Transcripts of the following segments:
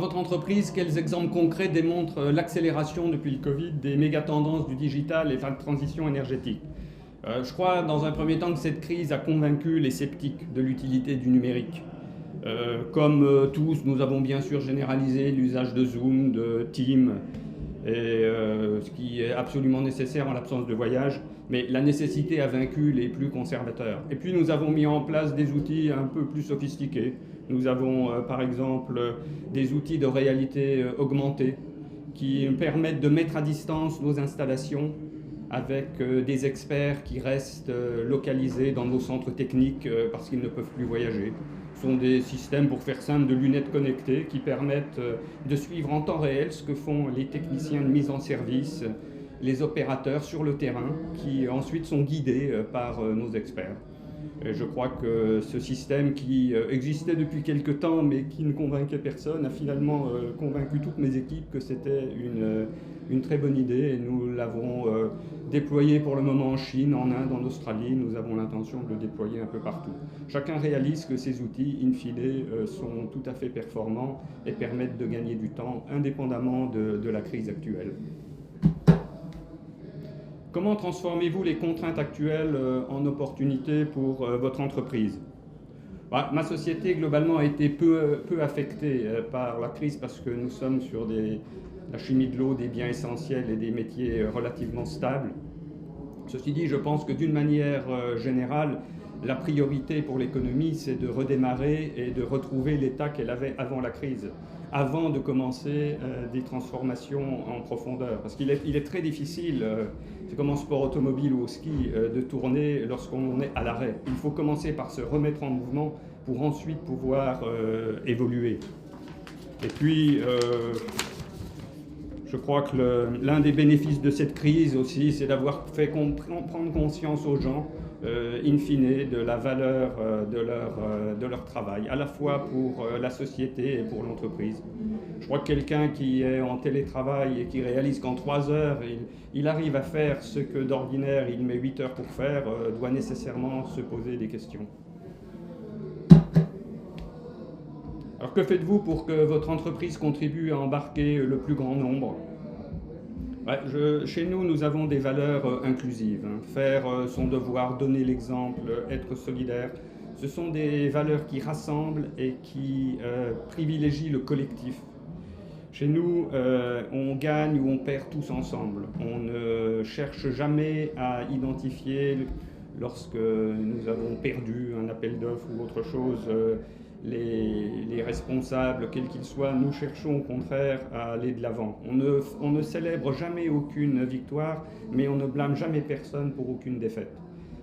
votre entreprise, quels exemples concrets démontrent l'accélération depuis le Covid des méga-tendances du digital et de la transition énergétique? Je crois, dans un premier temps, que cette crise a convaincu les sceptiques de l'utilité du numérique. Comme tous, nous avons bien sûr généralisé l'usage de Zoom, de Teams, et ce qui est absolument nécessaire en l'absence de voyage, mais la nécessité a vaincu les plus conservateurs. Et puis nous avons mis en place des outils un peu plus sophistiqués. Nous avons par exemple des outils de réalité augmentée qui permettent de mettre à distance nos installations avec des experts qui restent localisés dans nos centres techniques parce qu'ils ne peuvent plus voyager. Ce sont des systèmes, pour faire simple, de lunettes connectées qui permettent de suivre en temps réel ce que font les techniciens de mise en service, les opérateurs sur le terrain, qui ensuite sont guidés par nos experts. Et je crois que ce système qui existait depuis quelque temps mais qui ne convainquait personne a finalement convaincu toutes mes équipes que c'était une très bonne idée, et nous l'avons déployé pour le moment en Chine, en Inde, en Australie. Nous avons l'intention de le déployer un peu partout. Chacun réalise que ces outils, in fine, sont tout à fait performants et permettent de gagner du temps indépendamment de la crise actuelle. Comment transformez-vous les contraintes actuelles en opportunités pour votre entreprise? Ma société, globalement, a été peu affectée par la crise parce que nous sommes sur la chimie de l'eau, des biens essentiels et des métiers relativement stables. Ceci dit, je pense que d'une manière générale, la priorité pour l'économie, c'est de redémarrer et de retrouver l'état qu'elle avait avant la crise, avant de commencer des transformations en profondeur. Parce qu'il est très difficile, c'est comme en sport automobile ou au ski, de tourner lorsqu'on est à l'arrêt. Il faut commencer par se remettre en mouvement pour ensuite pouvoir évoluer. Et puis, je crois que l'un des bénéfices de cette crise aussi, c'est d'avoir fait prendre conscience aux gens, in fine, de la valeur de leur travail, à la fois pour la société et pour l'entreprise. Je crois que quelqu'un qui est en télétravail et qui réalise qu'en 3 heures, il arrive à faire ce que d'ordinaire il met 8 heures pour faire, doit nécessairement se poser des questions. Alors que faites-vous pour que votre entreprise contribue à embarquer le plus grand nombre? Chez nous, nous avons des valeurs inclusives. Faire son devoir, donner l'exemple, être solidaire. Ce sont des valeurs qui rassemblent et qui privilégient le collectif. Chez nous, on gagne ou on perd tous ensemble. On ne cherche jamais à identifier, lorsque nous avons perdu un appel d'offres ou autre chose, les responsables, quels qu'ils soient. Nous cherchons au contraire à aller de l'avant. On ne célèbre jamais aucune victoire, mais on ne blâme jamais personne pour aucune défaite.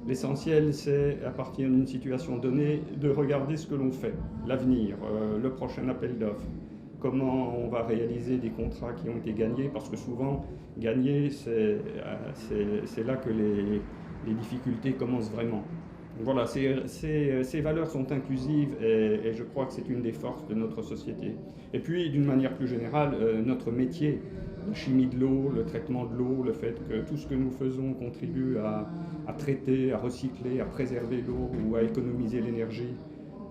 L'essentiel, c'est, à partir d'une situation donnée, de regarder ce que l'on fait, l'avenir, le prochain appel d'offres, comment on va réaliser des contrats qui ont été gagnés, parce que souvent, gagner, c'est là que les difficultés commencent vraiment. Voilà, ces valeurs sont inclusives et je crois que c'est une des forces de notre société. Et puis, d'une manière plus générale, notre métier, la chimie de l'eau, le traitement de l'eau, le fait que tout ce que nous faisons contribue à traiter, à recycler, à préserver l'eau ou à économiser l'énergie,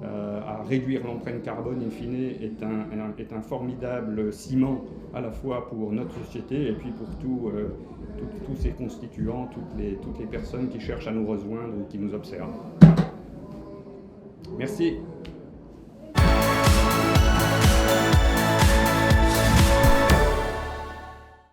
à réduire l'empreinte carbone, in fine, est un formidable ciment à la fois pour notre société et puis pour tous ses constituants, toutes les personnes qui cherchent à nous rejoindre ou qui nous observent. Merci.